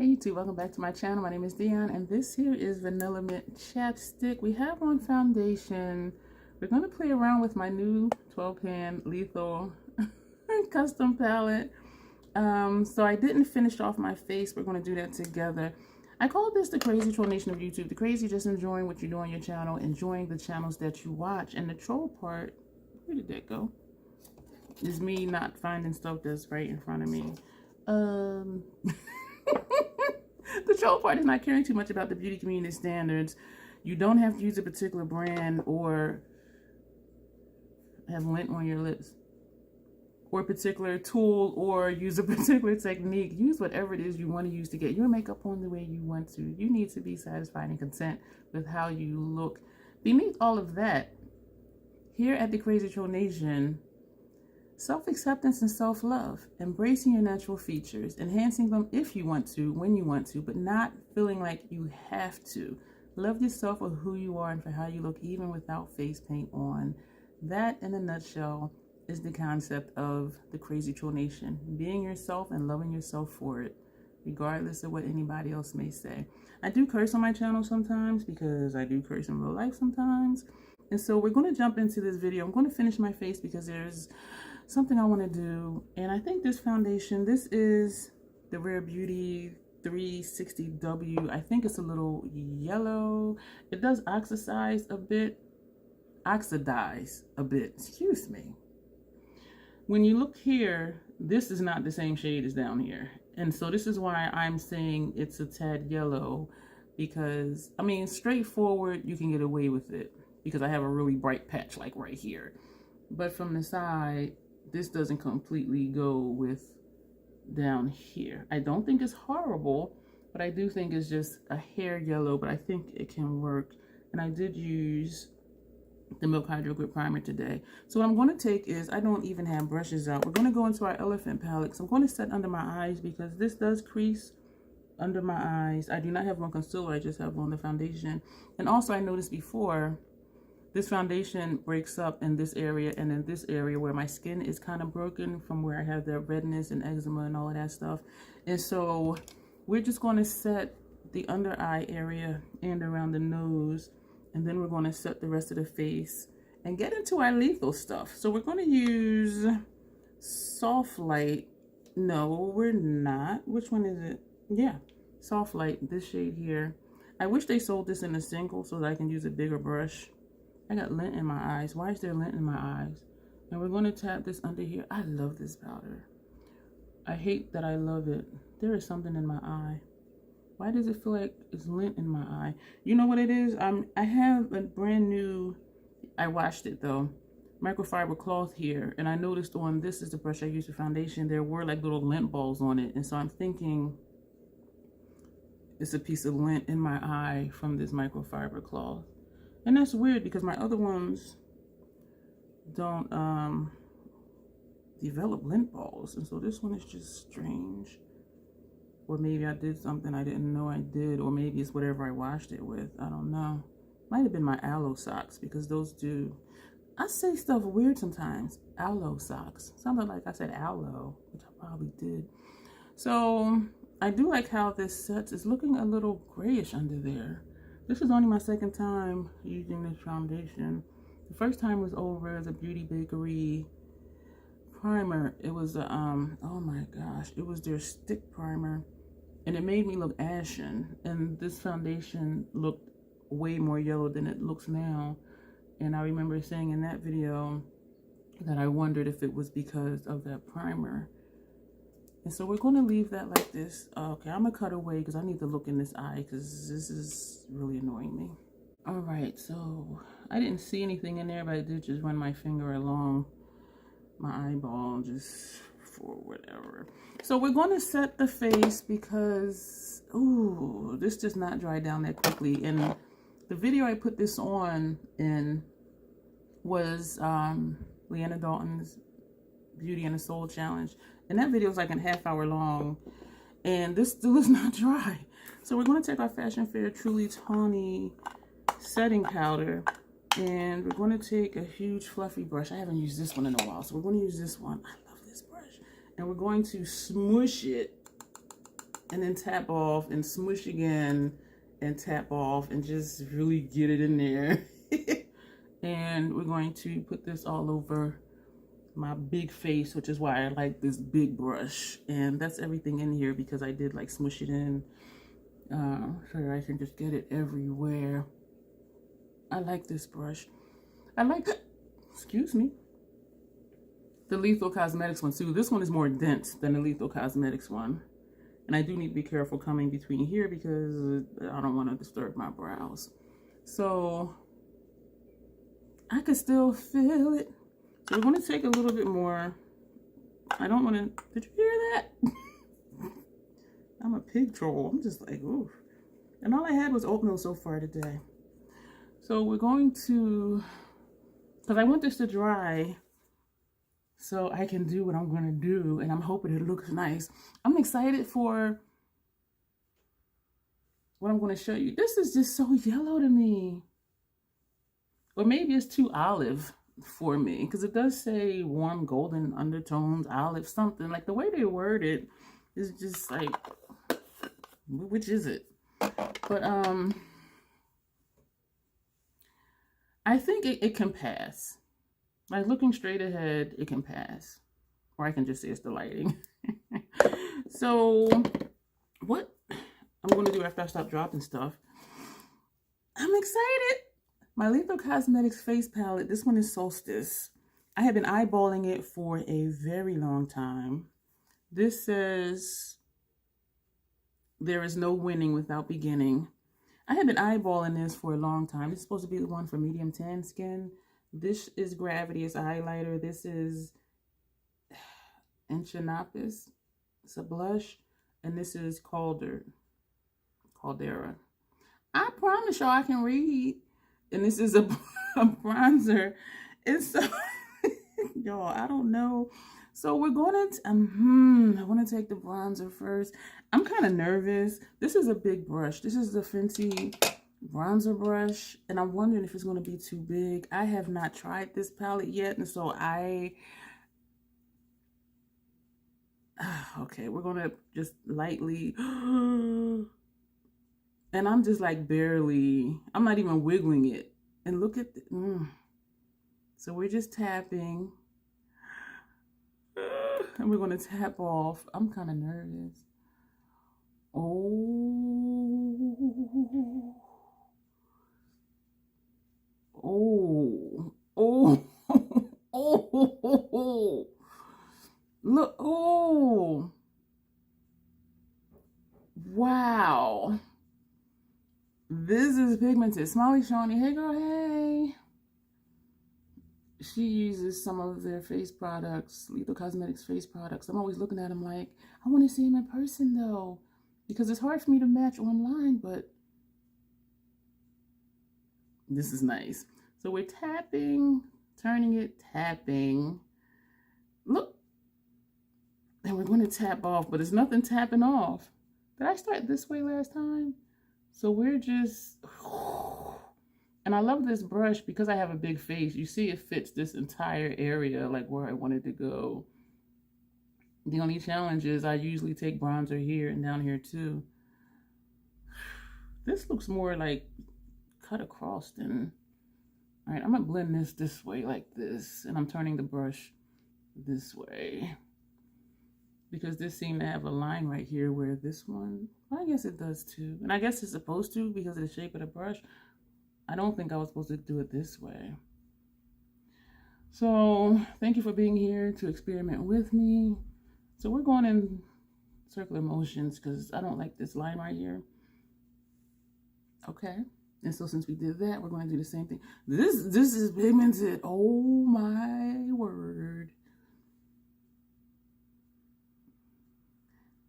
Hey YouTube, welcome back to my channel. My name is Dion and this here is Vanilla Mint Chapstick. We have on foundation. We're going to play around with my new 12-pan Lethal custom palette. So I didn't finish off my face. We're going to do that together. I call this the crazy troll nation of YouTube. The crazy just enjoying what you do on your channel, enjoying the channels that you watch. And the troll part, where did that go? Is me not finding stuff that's right in front of me. The troll part is not caring too much about the beauty community standards. You don't have to use a particular brand or have lint on your lips or a particular tool or use a particular technique. Use whatever it is you want to use to get your makeup on the way you want to. You need to be satisfied and content with how you look. Beneath all of that, here at the Crazy Troll Nation, self-acceptance and self-love, embracing your natural features, enhancing them if you want to, when you want to, but not feeling like you have to. Love yourself for who you are and for how you look, even without face paint on. That, in a nutshell, is the concept of the Crazy Troll Nation. Being yourself and loving yourself for it, regardless of what anybody else may say. I do curse on my channel sometimes because I do curse in real life sometimes. And so we're going to jump into this video. I'm going to finish my face because there's something I want to do, and I think this foundation, this is the Rare Beauty 360W. I think it's a little yellow. It does oxidize a bit, excuse me. When you look here, this is not the same shade as down here, and so this is why I'm saying it's a tad yellow, because I mean, straightforward you can get away with it because I have a really bright patch like right here, but from the side this doesn't completely go with down here. I don't think it's horrible, but I do think it's just a hair yellow, but I think it can work. And I did use the Milk Hydro Grip Primer today. So what I'm going to take is, I don't even have brushes out. We're going to go into our Elephant palette. So I'm going to set under my eyes because this does crease under my eyes. I do not have on concealer, I just have on the foundation. And also I noticed before, this foundation breaks up in this area and in this area where my skin is kind of broken from where I have the redness and eczema and all of that stuff. And so we're just going to set the under eye area and around the nose, and then we're going to set the rest of the face and get into our lethal stuff. So we're going to use Soft Light. No, we're not. Which one is it? Yeah, Soft Light, this shade here. I wish they sold this in a single so that I can use a bigger brush. I got lint in my eyes. Why is there lint in my eyes? And we're going to tap this under here. I love this powder. I hate that I love it. There is something in my eye. Why does it feel like it's lint in my eye? You know what it is? I have a brand new, I washed it though, microfiber cloth here. And I noticed on, this is the brush I use for foundation, there were like little lint balls on it. And so I'm thinking it's a piece of lint in my eye from this microfiber cloth. And that's weird because my other ones don't develop lint balls. And so this one is just strange. Or maybe I did something I didn't know I did. Or maybe it's whatever I washed it with. I don't know. Might have been my aloe socks because those do. I say stuff weird sometimes. Aloe socks. Sounded like I said aloe, which I probably did. So I do like how this sets. It's looking a little grayish under there. This is only my second time using this foundation. The first time was over the Beauty Bakery primer. It was a, oh my gosh, it was their stick primer. And it made me look ashen. And this foundation looked way more yellow than it looks now. And I remember saying in that video that I wondered if it was because of that primer. And so we're going to leave that like this. Okay, I'm going to cut away because I need to look in this eye because this is really annoying me. All right, so I didn't see anything in there, but I did just run my finger along my eyeball just for whatever. So we're going to set the face because, ooh, this does not dry down that quickly. And the video I put this on in was Leanna Dalton's Beauty and the Soul Challenge. And that video is like a half-hour long, and this still is not dry. So we're going to take our Fashion Fair Truly Tawny setting powder, and we're going to take a huge fluffy brush. I haven't used this one in a while, so we're going to use this one. I love this brush. And we're going to smoosh it and then tap off and smush again and tap off and just really get it in there. And we're going to put this all over my big face, which is why I like this big brush. And that's everything in here because I did like smush it in so that I can just get it everywhere. I like this brush. I like, excuse me, the Lethal Cosmetics one too. This one is more dense than the Lethal Cosmetics one. And I do need to be careful coming between here because I don't want to disturb my brows. So I can still feel it. So we're going to take a little bit more. I don't want to, did you hear that? I'm a pig troll. I'm just like, ooh. And all I had was oatmeal so far today. So we're going to, because I want this to dry so I can do what I'm going to do. And I'm hoping it looks nice. I'm excited for what I'm going to show you. This is just so yellow to me. Or maybe it's too olive for me, because it does say warm golden undertones, olive, something. Like the way they word it is just like, which is it? But I think it can pass. Like looking straight ahead, it can pass. Or I can just say it's the lighting. So what I'm going to do after I stop dropping stuff, I'm excited. My Lethal Cosmetics face palette, this one is Solstice. I have been eyeballing it for a very long time. This says, there is no winning without beginning. I have been eyeballing this for a long time. This is supposed to be the one for medium tan skin. This is Gravity, it's a highlighter. This is Enchanapis, it's a blush. And this is Caldera. I promise y'all I can read. And this is a bronzer. And so, y'all, I don't know. So we're going to, I want to take the bronzer first. I'm kind of nervous. This is a big brush. This is the Fenty bronzer brush. And I'm wondering if it's going to be too big. I have not tried this palette yet. And so okay, we're going to just lightly, and I'm just like barely, I'm not even wiggling it. And look at, so we're just tapping. And we're going to tap off. I'm kind of nervous. Oh. Oh. Oh. Oh. Look. Oh. Wow. This is pigmented. Smiley Shawnee. Hey, girl, hey. She uses some of their face products, Lethal Cosmetics face products. I'm always looking at them like, I want to see them in person, though. Because it's hard for me to match online, but this is nice. So we're tapping, turning it, tapping. Look. And we're going to tap off, but there's nothing tapping off. Did I start this way last time? So we're just, and I love this brush because I have a big face. You see it fits this entire area, like where I wanted to go. The only challenge is I usually take bronzer here and down here too. This looks more like cut across than, all right, I'm gonna blend this way like this, and I'm turning the brush this way. Because this seemed to have a line right here where this one, well, I guess it does too. And I guess it's supposed to because of the shape of the brush. I don't think I was supposed to do it this way. So thank you for being here to experiment with me. So we're going in circular motions because I don't like this line right here. Okay. And so since we did that, we're going to do the same thing. This is pigmented. Oh my word.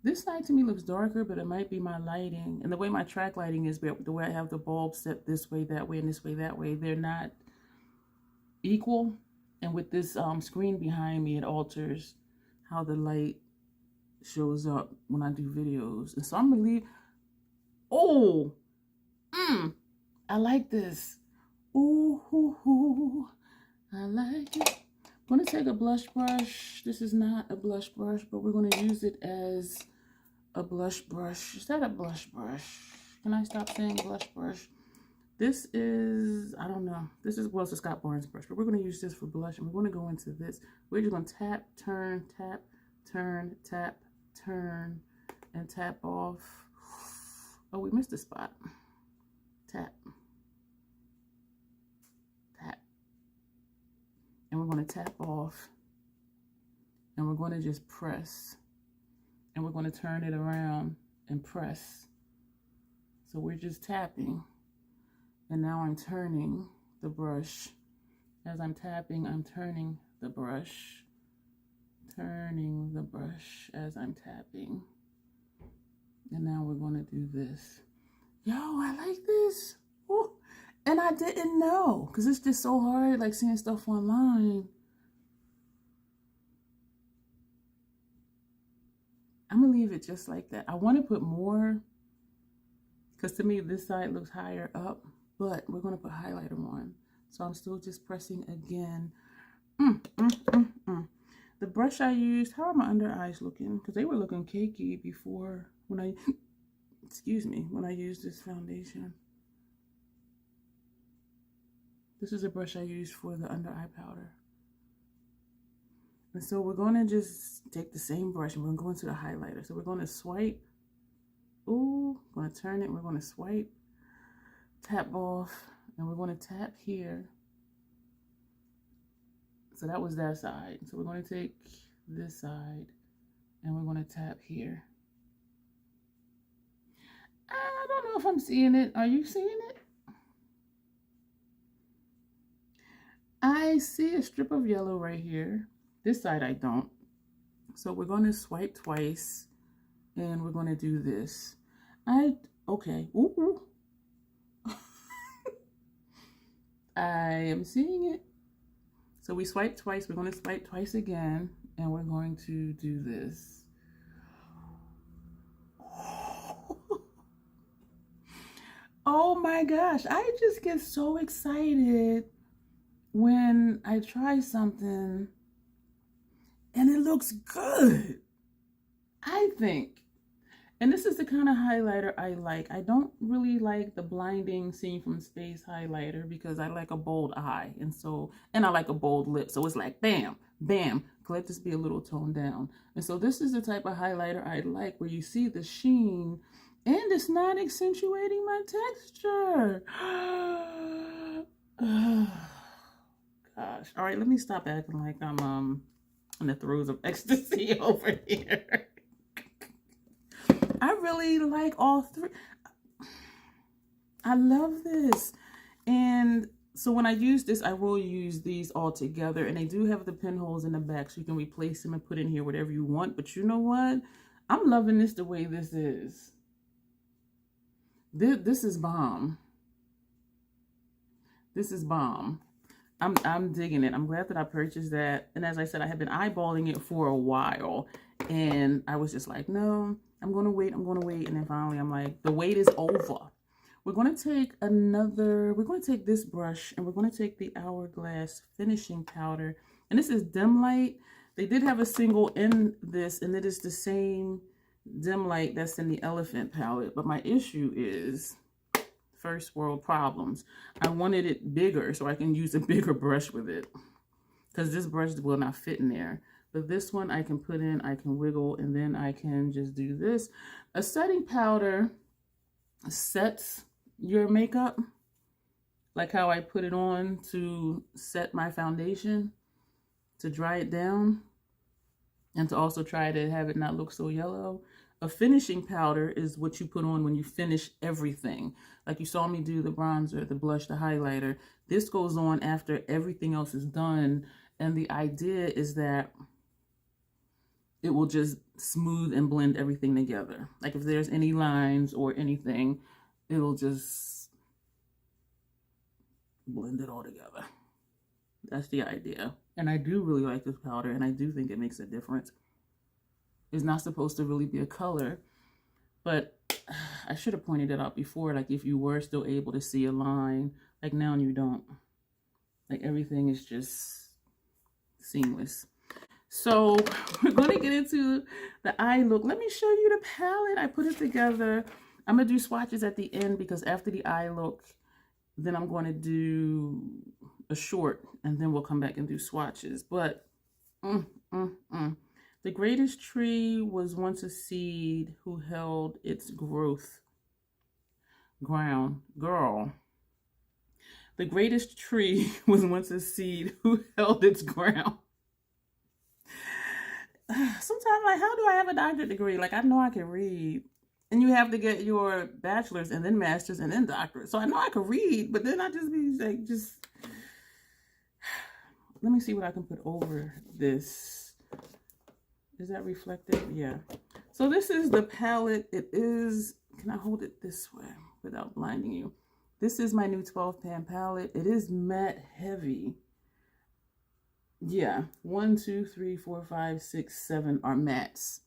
This side to me looks darker, but it might be my lighting. And the way my track lighting is, the way I have the bulb set this way, that way, and this way, that way, they're not equal. And with this screen behind me, it alters how the light shows up when I do videos. And so I'm gonna leave. Oh, I like this. Ooh, I like it. I'm gonna take a blush brush. This is not a blush brush, but we're gonna use it as a blush brush. Is that a blush brush? Can I stop saying blush brush? This is, I don't know. This is, well, it's a Scott Barnes brush, but we're going to use this for blush, and we're going to go into this. We're just going to tap, turn, tap, turn, tap, turn, and tap off. Oh, we missed a spot. Tap. Tap. And we're going to tap off. And we're going to just press. And we're going to turn it around and press. So we're just tapping. And now I'm turning the brush. As I'm tapping, I'm turning the brush. Turning the brush as I'm tapping. And now we're going to do this. Yo, I like this. Ooh. And I didn't know, because it's just so hard, like seeing stuff online. I'm going to leave it just like that. I want to put more, because to me this side looks higher up, but we're going to put highlighter on. So I'm still just pressing again. The brush I used, how are my under eyes looking? Because they were looking cakey before when I, excuse me, when I used this foundation. This is a brush I used for the under eye powder. And so we're going to just take the same brush and we're going to go into the highlighter. So we're going to swipe. Ooh, we're going to turn it. We're going to swipe, tap off, and we're going to tap here. So that was that side. So we're going to take this side and we're going to tap here. I don't know if I'm seeing it. Are you seeing it? I see a strip of yellow right here. This side I don't. So we're going to swipe twice and we're going to do this. Okay. Ooh. I am seeing it. So we swipe twice. We're going to swipe twice again and we're going to do this. Oh my gosh. I just get so excited when I try something and it looks good, I think. And this is the kind of highlighter I like. I don't really like the blinding Seen from Space highlighter because I like a bold eye. And I like a bold lip. So it's like, bam, bam, let this be a little toned down. And so this is the type of highlighter I like where you see the sheen and it's not accentuating my texture. Gosh. All right, let me stop acting like I'm in the throes of ecstasy over here. I really like all three. I love this. And so when I use this, I will use these all together. And they do have the pinholes in the back so you can replace them and put in here whatever you want. But you know what? I'm loving this the way this is. This is bomb. This is bomb. I'm digging it. I'm glad that I purchased that. And as I said, I have been eyeballing it for a while. And I was just like, no, I'm going to wait. I'm going to wait. And then finally, I'm like, the wait is over. We're going to take this brush and we're going to take the Hourglass finishing powder. And this is dim light. They did have a single in this, and it is the same dim light that's in the Elephant palette. But my issue is first world problems. I wanted it bigger so I can use a bigger brush with it, because this brush will not fit in there. But this one I can put in, I can wiggle, and then I can just do this. A setting powder sets your makeup, like how I put it on to set my foundation, to dry it down, and to also try to have it not look so yellow. A finishing powder is what you put on when you finish everything. Like you saw me do the bronzer, the blush, the highlighter. This goes on after everything else is done. And the idea is that it will just smooth and blend everything together. Like if there's any lines or anything, it'll just blend it all together. That's the idea. And I do really like this powder, and I do think it makes a difference. It's not supposed to really be a color, but I should have pointed it out before. Like if you were still able to see a line, like now you don't. Like everything is just seamless. So we're going to get into the eye look. Let me show you the palette. I put it together. I'm going to do swatches at the end because after the eye look, then I'm going to do a short and then we'll come back and do swatches. But the greatest tree was once a seed who held its growth ground. Girl. The greatest tree was once a seed who held its ground. Sometimes, like, how do I have a doctorate degree? Like, I know I can read. And you have to get your bachelor's and then master's and then doctorate. So I know I can read, but then I just be like, just... Let me see what I can put over this. Is that reflective? Yeah. So this is the palette. It is... Can I hold it this way without blinding you? This is my new 12-pan palette. It is matte heavy. Yeah, 1, 2, 3, 4, 5, 6, 7 are mattes.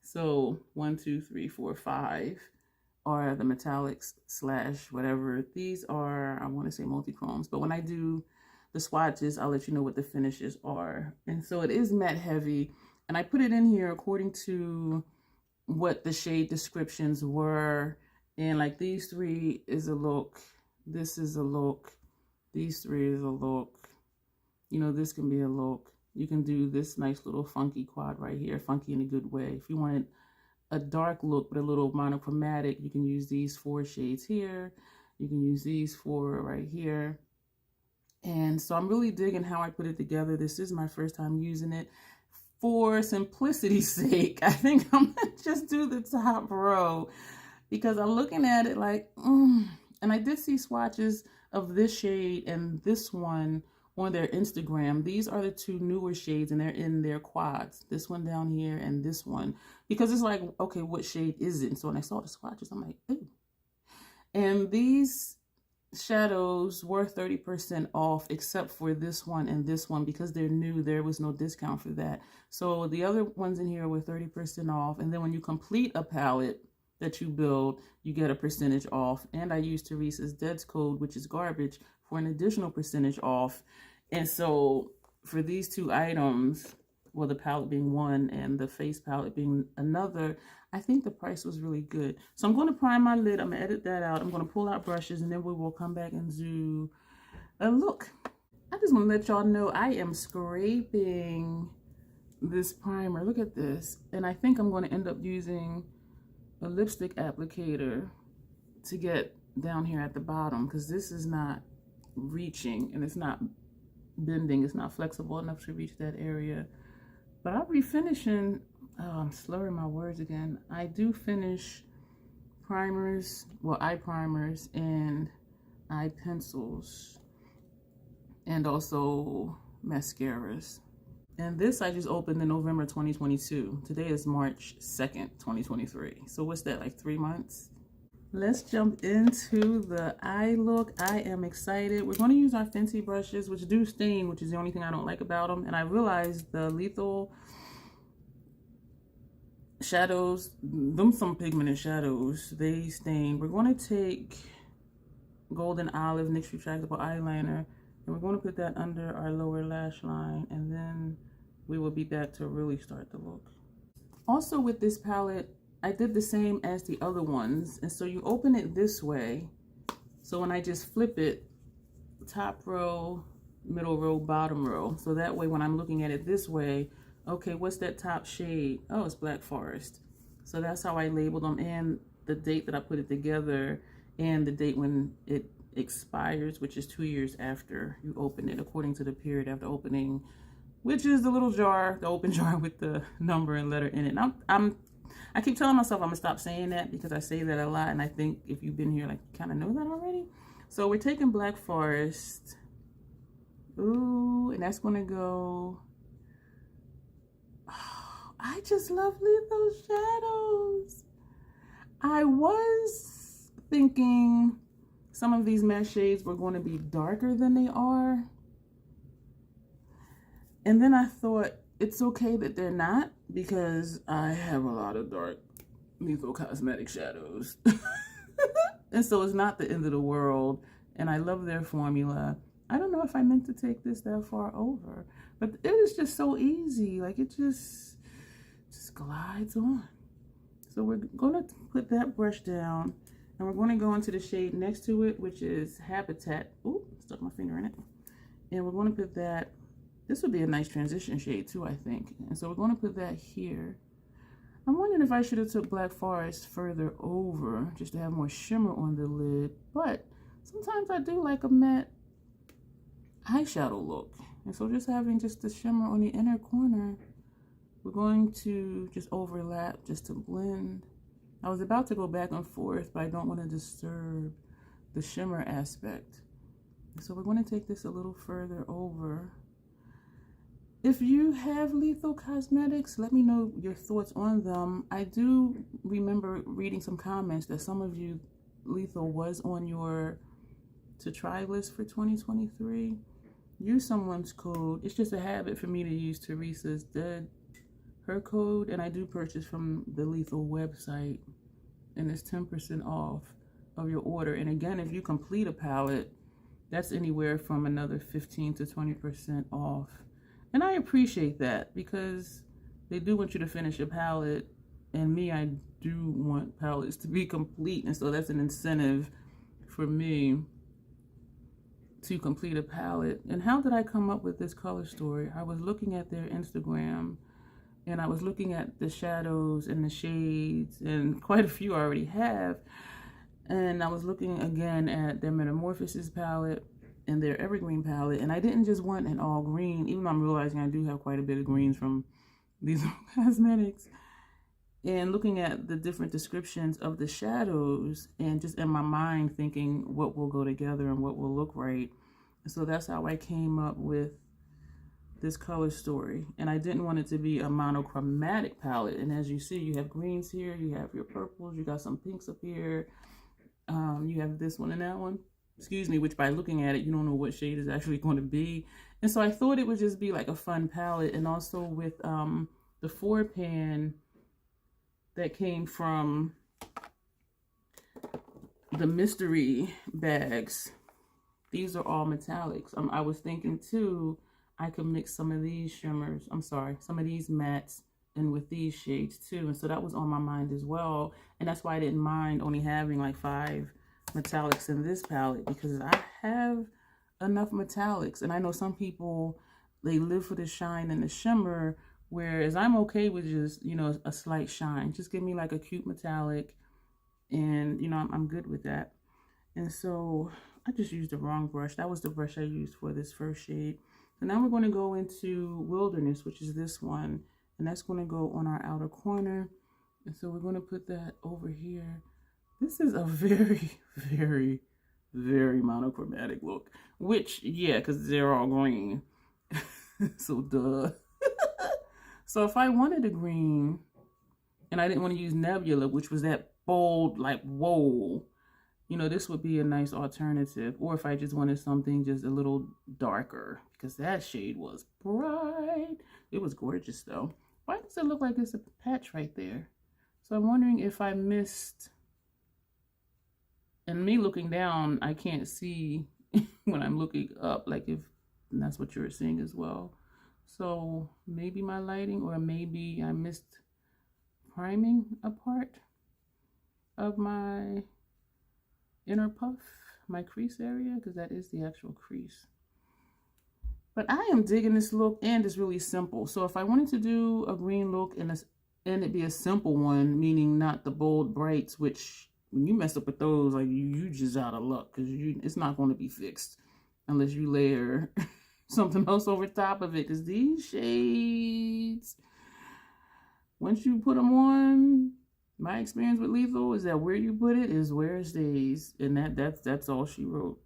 So 1, 2, 3, 4, 5 are the metallics / whatever. These are, I want to say multi-chromes, but when I do the swatches, I'll let you know what the finishes are. And so it is matte heavy, and I put it in here according to what the shade descriptions were. And like these 3 is a look, this is a look, these 3 is a look. You know, this can be a look. You can do this nice little funky quad right here, funky in a good way. If you wanted a dark look but a little monochromatic, you can use these 4 shades here. You can use these 4 right here. And so I'm really digging how I put it together. This is my first time using it. For simplicity's sake, I think I'm gonna just do the top row because I'm looking at it like, and I did see swatches of this shade and this one on their Instagram. These are the 2 newer shades and they're in their quads. This one down here and this one. Because it's like, okay, what shade is it? And so when I saw the swatches, I'm like, ooh. And these shadows were 30% off except for this one and this one because they're new. There was no discount for that. So the other ones in here were 30% off. And then when you complete a palette that you build, you get a percentage off. And I used Teresa's Dead's code, which is garbage, for an additional percentage off. And so for these 2 items, well, the palette being one and the face palette being another, I think the price was really good. So I'm going to prime my lid. I'm going to edit that out. I'm going to pull out brushes and then we will come back and do a look. I just want to let y'all know I am scraping this primer. Look at this. And I think I'm going to end up using a lipstick applicator to get down here at the bottom because this is not reaching and it's not bending. It's not flexible enough to reach that area. But I'll be finishing, oh, I'm slurring my words again. I do finish primers, well, eye primers and eye pencils and also mascaras. And this I just opened in November 2022. Today is March 2nd, 2023. So what's that, like 3 months? Let's jump into the eye look. I am excited. We're going to use our Fenty brushes, which do stain, which is the only thing I don't like about them. And I realized the lethal shadows, them some pigmented shadows, they stain. We're going to take Golden Olive NYX Retractable Eyeliner, and we're going to put that under our lower lash line. And then we will be back to really start the look. Also with this palette, I did the same as the other ones, and so you open it this way. So when I just flip it, top row, middle row, bottom row. So that way when I'm looking at it this way, okay, what's that top shade? Oh, it's Black Forest. So that's how I labeled them, and the date that I put it together and the date when it expires, which is 2 years after you open it, according to the period after opening, which is the little jar, the open jar with the number and letter in it. And I keep telling myself I'm gonna stop saying that because I say that a lot, and I think if you've been here, like, you kind of know that already. So we're taking Black Forest. Ooh, and that's gonna go. Oh, I just love lethal shadows. I was thinking some of these matte shades were going to be darker than they are. And then I thought it's okay that they're not, because I have a lot of dark lethal cosmetic shadows. And so it's not the end of the world. And I love their formula. I don't know if I meant to take this that far over, but it is just so easy. Like it just glides on. So we're gonna put that brush down and we're gonna go into the shade next to it, which is Habitat. Ooh, stuck my finger in it. And we're gonna put that, this would be a nice transition shade too, I think. And so we're gonna put that here. I'm wondering if I should have took Black Forest further over just to have more shimmer on the lid, but sometimes I do like a matte eyeshadow look. And so just having just the shimmer on the inner corner, we're going to just overlap just to blend. I was about to go back and forth, but I don't want to disturb the shimmer aspect. So we're going to take this a little further over. If you have Lethal Cosmetics, let me know your thoughts on them. I do remember reading some comments that some of you, Lethal was on your to try list for 2023. Use someone's code. It's just a habit for me to use Teresa's Dead, her code, and I do purchase from the Lethal website, and it's 10% off of your order. And again, if you complete a palette, that's anywhere from another 15 to 20% off. And I appreciate that because they do want you to finish a palette, and me, I do want palettes to be complete, and so that's an incentive for me to complete a palette. And how did I come up with this color story? I was looking at their Instagram, and I was looking at the shadows and the shades, and quite a few I already have. And I was looking again at their Metamorphosis palette and their Evergreen palette, and I didn't just want an all green, even though I'm realizing I do have quite a bit of greens from these cosmetics. And looking at the different descriptions of the shadows, and just in my mind thinking what will go together and what will look right. And so that's how I came up with this color story. And I didn't want it to be a monochromatic palette. And as you see, you have greens here, you have your purples, you got some pinks up here, you have this one and that one, excuse me, which by looking at it, you don't know what shade is actually going to be. And so I thought it would just be like a fun palette. And also with the 4-pan that came from the mystery bags, these are all metallics. I was thinking too, I could mix some of these shimmers, some of these mattes in with these shades too. And so that was on my mind as well. And that's why I didn't mind only having like 5 metallics in this palette, because I have enough metallics. And I know some people, they live for the shine and the shimmer, whereas I'm okay with just, you know, a slight shine. Just give me like a cute metallic, and you know, I'm good with that. And so I just used the wrong brush. That was the brush I used for this first shade. So now we're going to go into Wilderness, which is this one, and that's going to go on our outer corner. And so we're going to put that over here. This is a very, very, very monochromatic look, which, yeah, because they're all green. So duh. So if I wanted a green and I didn't want to use Nebula, which was that bold, like, whoa, you know, this would be a nice alternative. Or if I just wanted something just a little darker, because that shade was bright. It was gorgeous though. Why does it look like it's a patch right there? So I'm wondering if I missed, and me looking down, I can't see when I'm looking up, like if, and that's what you're seeing as well. So maybe my lighting, or maybe I missed priming a part of my inner puff, my crease area, because that is the actual crease. But I am digging this look, and it's really simple. So if I wanted to do a green look and it be a simple one, meaning not the bold brights, which when you mess up with those, like you just out of luck, because it's not going to be fixed unless you layer something else over top of it. Because these shades, once you put them on, my experience with Lethal is that where you put it is where it stays, and that's all she wrote.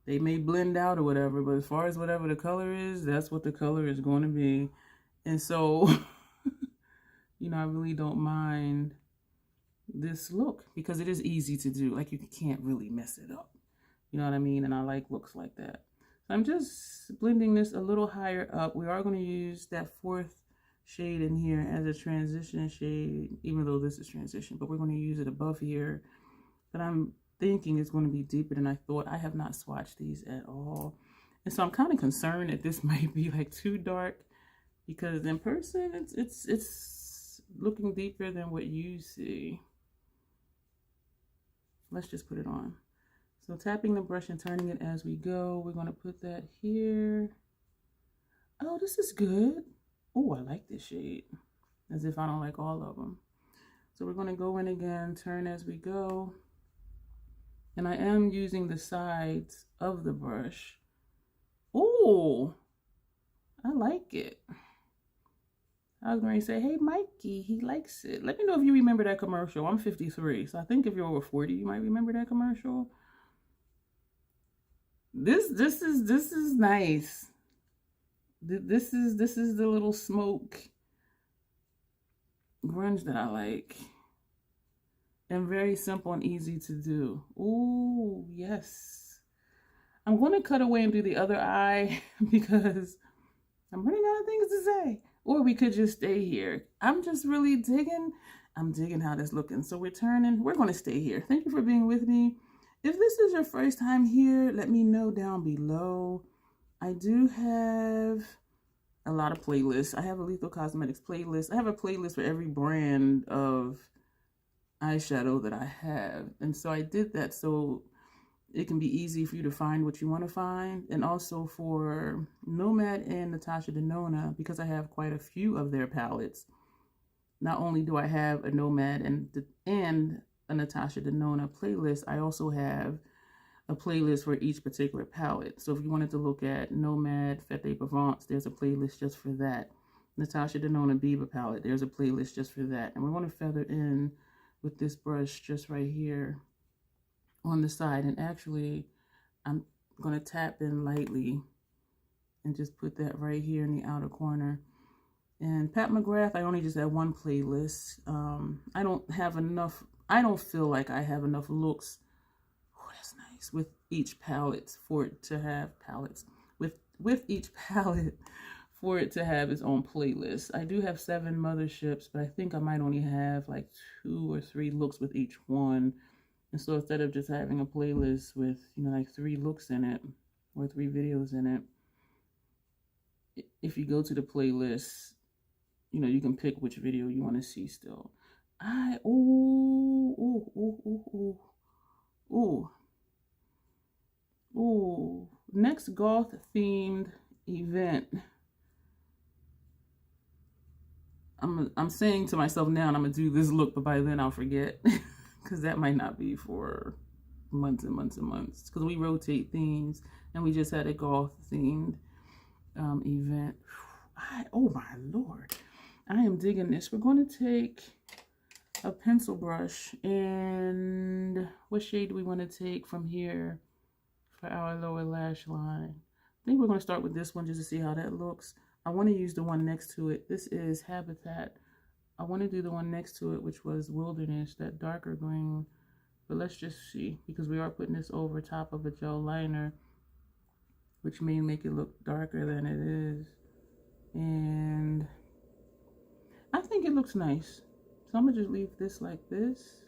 They may blend out or whatever, but as far as whatever the color is, that's what the color is going to be. And so, you know, I really don't mind this look because it is easy to do. Like, you can't really mess it up. You know what I mean? And I like looks like that. So I'm just blending this a little higher up. We are going to use that 4th shade in here as a transition shade, even though this is transition, but we're going to use it above here. But I'm thinking it's going to be deeper than I thought. I have not swatched these at all. And so I'm kind of concerned that this might be like too dark, because in person it's looking deeper than what you see. Let's just put it on. So tapping the brush and turning it as we go. We're going to put that here. Oh, this is good. Oh, I like this shade. As if I don't like all of them. So we're going to go in again, turn as we go. And I am using the sides of the brush. Oh, I like it. I was going to say, hey, Mikey, he likes it. Let me know if you remember that commercial. I'm 53, so I think if you're over 40, you might remember that commercial. This is nice. This is the little smoke grunge that I like. And very simple and easy to do. Ooh, yes. I'm going to cut away and do the other eye because I'm running out of things to say. Or we could just stay here. I'm just really digging. I'm digging how this looking. So we're turning. We're going to stay here. Thank you for being with me. If this is your first time here, let me know down below. I do have a lot of playlists. I have a Lethal Cosmetics playlist. I have a playlist for every brand of eyeshadow that I have. And so I did that so it can be easy for you to find what you want to find. And also for Nomad and Natasha Denona, because I have quite a few of their palettes. Not only do I have a Nomad and a Natasha Denona playlist, I also have a playlist for each particular palette. So if you wanted to look at Nomad, Fête de Provence, there's a playlist just for that. Natasha Denona Biba palette, there's a playlist just for that. And we're going to feather in with this brush just right here on the side. And actually, I'm going to tap in lightly and just put that right here in the outer corner. And Pat McGrath, I only just have one playlist. I don't have enough, I don't feel like I have enough looks. Oh, that's nice. With each palette for it to have palettes. With each palette for it to have its own playlist. I do have 7 motherships, but I think I might only have like 2 or 3 looks with each one. And so instead of just having a playlist with, you know, like 3 looks in it or 3 videos in it, if you go to the playlist, you know, you can pick which video you want to see still. Next goth themed event. I'm saying to myself now, and I'm gonna do this look, but by then I'll forget, because that might not be for months and months and months. Because we rotate themes, and we just had a goth themed event. Oh my Lord, I am digging this. We're going to take a pencil brush, and what shade do we want to take from here for our lower lash line? I think we're going to start with this one just to see how that looks. I want to use the one next to it. This is Habitat. I want to do the one next to it, which was Wilderness, that darker green. But let's just see, because we are putting this over top of a gel liner, which may make it look darker than it is. And I think it looks nice. So I'm going to just leave this like this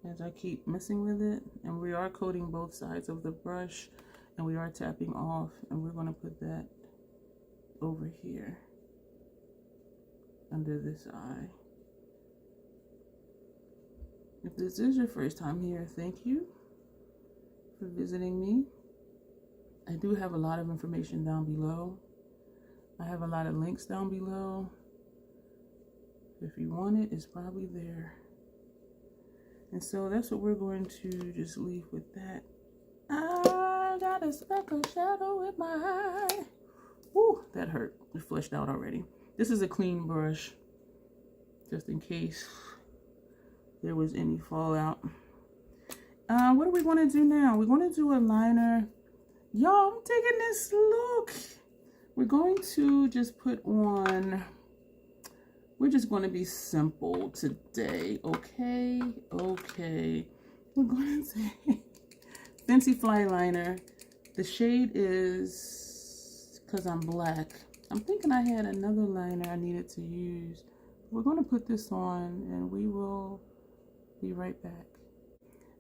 as I keep messing with it. And we are coating both sides of the brush, and we are tapping off, and we're going to put that over here under this eye. If this is your first time here, thank you for visiting me. I do have a lot of information down below. I have a lot of links down below. If you want it, it's probably there. And so that's what we're going to just leave with that. I got a speck of shadow in my eye. Woo, that hurt. It fleshed out already. This is a clean brush, just in case there was any fallout. What do we want to do now? We're going to do a liner. Y'all, I'm digging this look. We're going to just put on, we're just going to be simple today, okay? Okay. We're going to take Fenty Fly Liner. The shade is, because I'm black, I'm thinking I had another liner I needed to use. We're going to put this on and we will be right back.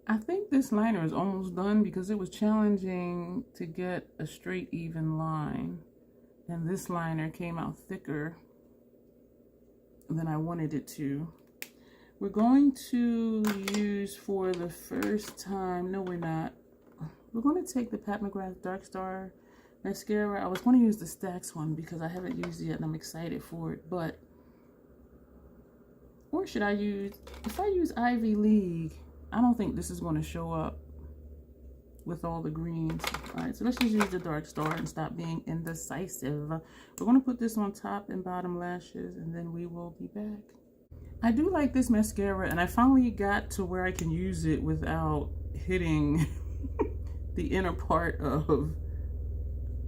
I think this liner is almost done because it was challenging to get a straight, even line. And this liner came out thicker than I wanted it to. We're going to use for the first time, no we're not. We're going to take the Pat McGrath Dark Star mascara. I was going to use the Stacks one because I haven't used it yet and I'm excited for it, but, or should I use, if I use Ivy League, I don't think this is going to show up with all the greens. All right, so let's just use the Dark Star and stop being indecisive. We're going to put this on top and bottom lashes and then we will be back. I do like this mascara and I finally got to where I can use it without hitting the inner part of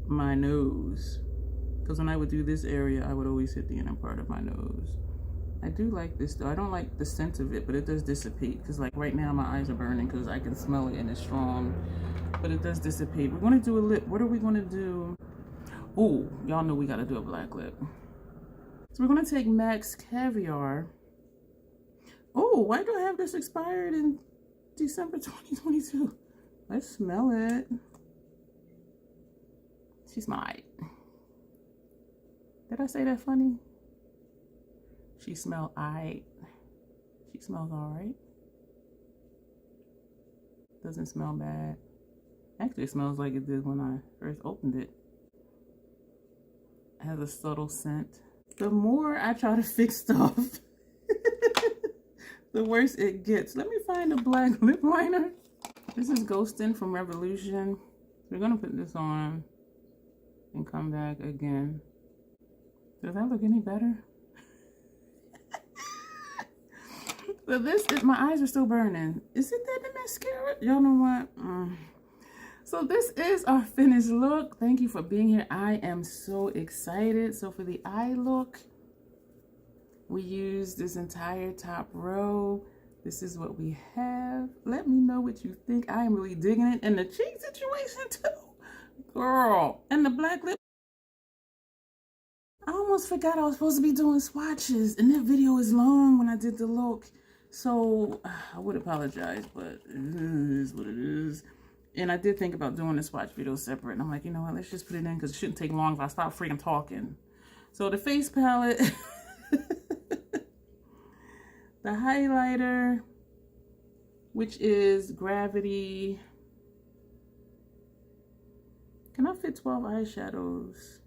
my nose. Because when I would do this area, I would always hit the inner part of my nose. I do like this though. I don't like the scent of it, but it does dissipate. Because like right now my eyes are burning because I can smell it and it's strong. But it does dissipate. We're going to do a lip. What are we going to do? Oh, y'all know we got to do a black lip. So we're going to take MAC's Caviar. Oh, why do I have this expired in December 2022? Let's smell it. She smelled alright. Did I say that funny? She smelled alright. She smells alright. Doesn't smell bad. Actually, it smells like it did when I first opened it. It has a subtle scent. The more I try to fix stuff, the worse it gets. Let me find a black lip liner. This is Ghostin' from Revolution. We're gonna put this on and come back again. Does that look any better? So this is, my eyes are still burning. Is it that the mascara? Y'all know what? So this is our finished look. Thank you for being here. I am so excited. So for the eye look, we used this entire top row. This is what we have. Let me know what you think. I am really digging it. And the cheek situation too. Girl. And the black lip. I almost forgot I was supposed to be doing swatches. And that video is long when I did the look. So I would apologize, but it is what it is. And I did think about doing the swatch video separate. And I'm like, you know what? Let's just put it in because it shouldn't take long if I stop freaking talking. So the face palette. The highlighter, which is Gravity. Can I fit 12 eyeshadows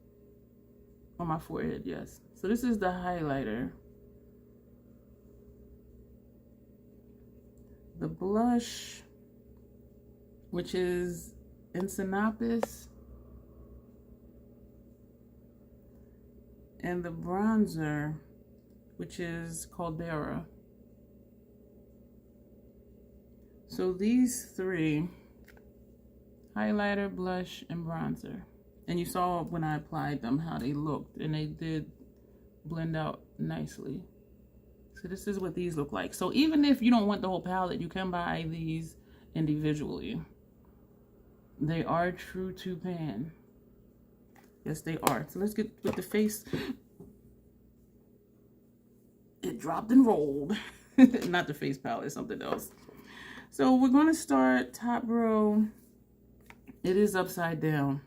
on my forehead? Yes. So this is the highlighter. The blush, which is Ensinapis. And the bronzer, which is Caldera. So these three, highlighter, blush, and bronzer. And you saw when I applied them how they looked, and they did blend out nicely. So this is what these look like. So even if you don't want the whole palette, you can buy these individually. They are true to pan. Yes, they are. So let's get with the face. It dropped and rolled. Not the face palette, something else. So we're going to start top row. It is upside down.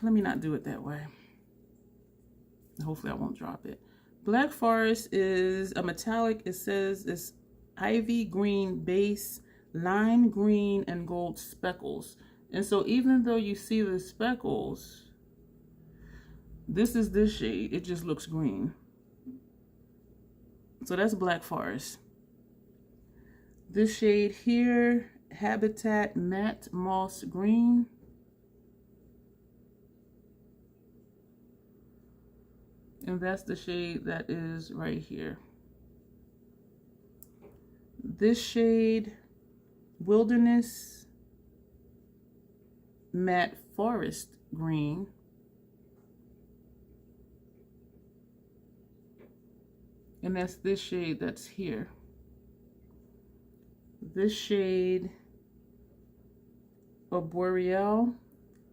Let me not do it that way. Hopefully I won't drop it. Black Forest is a metallic. It says it's ivy green base, lime green, and gold speckles. And so even though you see the speckles, this is this shade. It just looks green. So that's Black Forest. This shade here, Habitat Matte Moss Green. And that's the shade that is right here. This shade, Wilderness Matte Forest Green. And that's this shade that's here. This shade, Boreal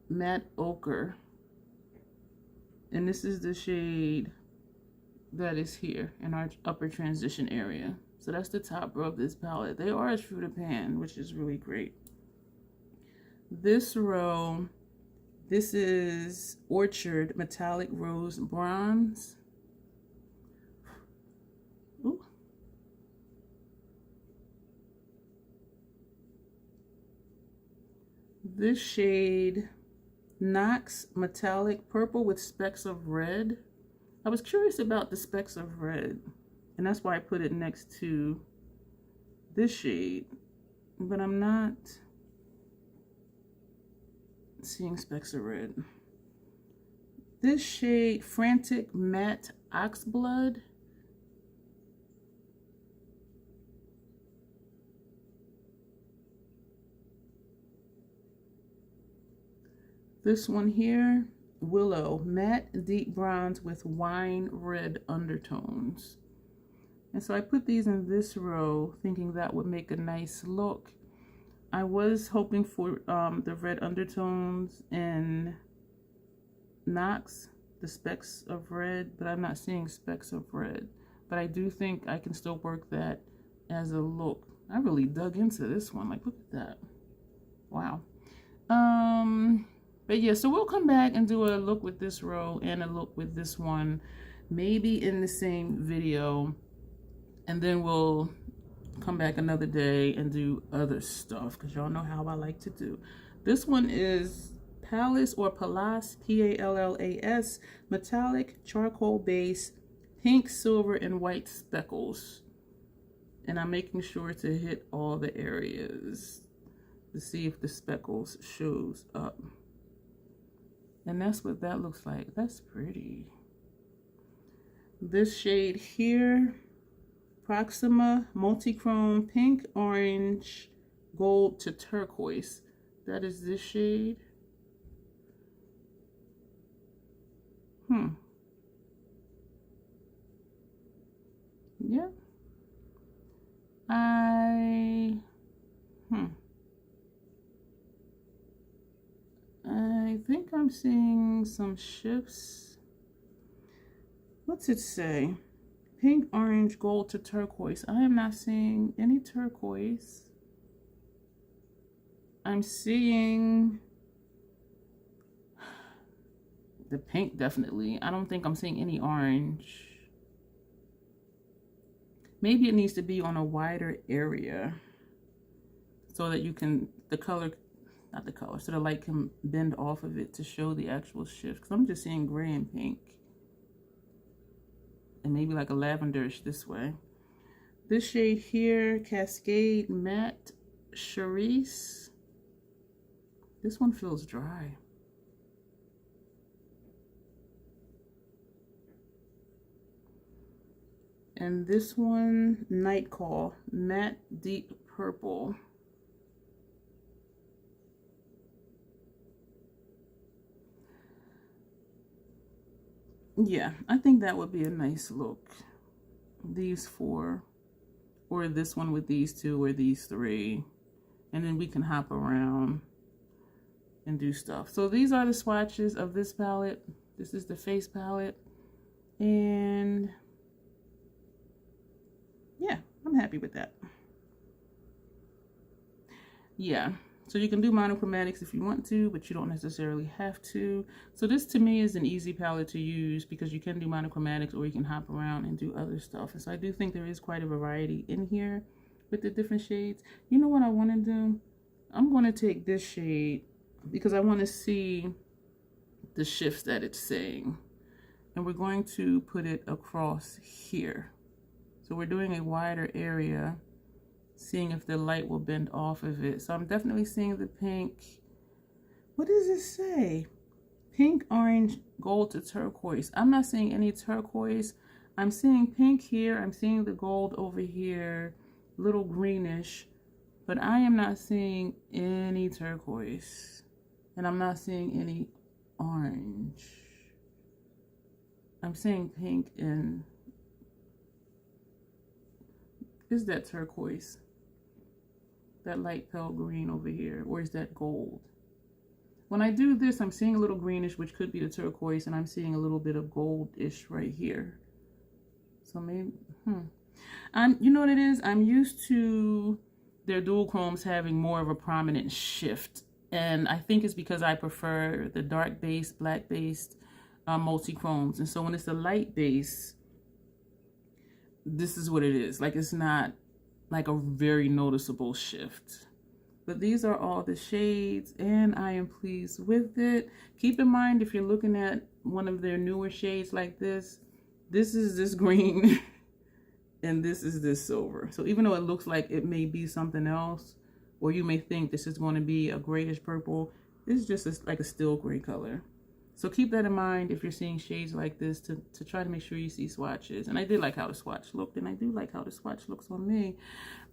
Matte Ochre. And this is the shade that is here in our upper transition area. So that's the top row of this palette. They are a true to pan, which is really great. This row, this is Orchard Metallic Rose Bronze. Ooh. This shade, Nox Metallic Purple with specks of red. I was curious about the specks of red, and that's why I put it next to this shade, but I'm not seeing specks of red. This shade, Frantic Matte Oxblood. This one here, Willow Matte Deep Bronze with Wine Red Undertones. And so I put these in this row thinking that would make a nice look. I was hoping for the red undertones in Nox, the specks of red, but I'm not seeing specks of red. But I do think I can still work that as a look. I really dug into this one. Like, look at that. Wow. But yeah, so we'll come back and do a look with this row and a look with this one, maybe in the same video. And then we'll come back another day and do other stuff, because y'all know how I like to do. This one is Palace or Pallas, P-A-L-L-A-S, Metallic Charcoal Base, Pink, Silver, and White Speckles. And I'm making sure to hit all the areas to see if the speckles shows up. And that's what that looks like. That's pretty. This shade here, Proxima Multichrome Pink, Orange, Gold to Turquoise. That is this shade. Yeah. I think I'm seeing some shifts. What's it say? Pink, orange, gold to turquoise. I am not seeing any turquoise. I'm seeing the pink, definitely. I don't think I'm seeing any orange. Maybe it needs to be on a wider area so that you can, the color, not the color, so the light can bend off of it to show the actual shift. Because I'm just seeing gray and pink. And maybe like a lavenderish this way. This shade here, Cascade Matte Charisse. This one feels dry. And this one, Night Call Matte Deep Purple. Yeah, I think that would be a nice look. These four, or this one with these two, or these three. And then we can hop around and do stuff. So these are the swatches of this palette. This is the face palette. And yeah, I'm happy with that. Yeah. So you can do monochromatics if you want to, but you don't necessarily have to. So this to me is an easy palette to use because you can do monochromatics or you can hop around and do other stuff. And so I do think there is quite a variety in here with the different shades. You know what I want to do? I'm going to take this shade because I want to see the shifts that it's saying. And we're going to put it across here. So we're doing a wider area, seeing if the light will bend off of it. So I'm definitely seeing the pink. What does it say? Pink, orange, gold to turquoise. I'm not seeing any turquoise. I'm seeing pink here. I'm seeing the gold over here, little greenish, but I am not seeing any turquoise. And I'm not seeing any orange. I'm seeing pink and is that turquoise? That light pale green over here, or is that gold? When I do this, I'm seeing a little greenish, which could be the turquoise, and I'm seeing a little bit of goldish right here. So maybe, You know what it is? I'm used to their dual chromes having more of a prominent shift. And I think it's because I prefer the dark base, black based multi-chromes. And so when it's a light base, this is what it is. Like, it's not like a very noticeable shift. But these are all the shades, and I am pleased with it. Keep in mind, if you're looking at one of their newer shades like this is this green and this is this silver. So even though it looks like it may be something else, or you may think this is going to be a grayish purple, this is just like a still gray color. So keep that in mind if you're seeing shades like this, to try to make sure you see swatches. And I did like how the swatch looked, and I do like how the swatch looks on me.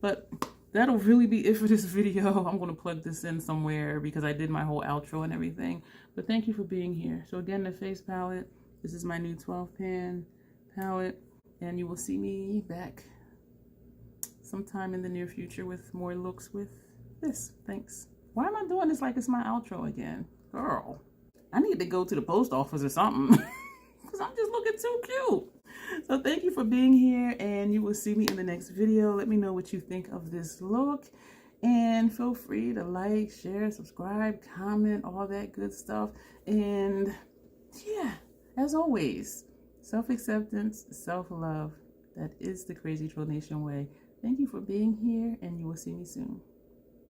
But that'll really be it for this video. I'm going to plug this in somewhere because I did my whole outro and everything. But thank you for being here. So again, the face palette, this is my new 12 pan palette, and you will see me back sometime in the near future with more looks with this. Thanks. Why am I doing this like it's my outro again? Girl, I need to go to the post office or something because I'm just looking too cute. So thank you for being here, and you will see me in the next video. Let me know what you think of this look, and feel free to like, share, subscribe, comment, all that good stuff. And yeah, as always, self-acceptance, self-love, that is the Crazy Troll Nation way. Thank you for being here, and you will see me soon.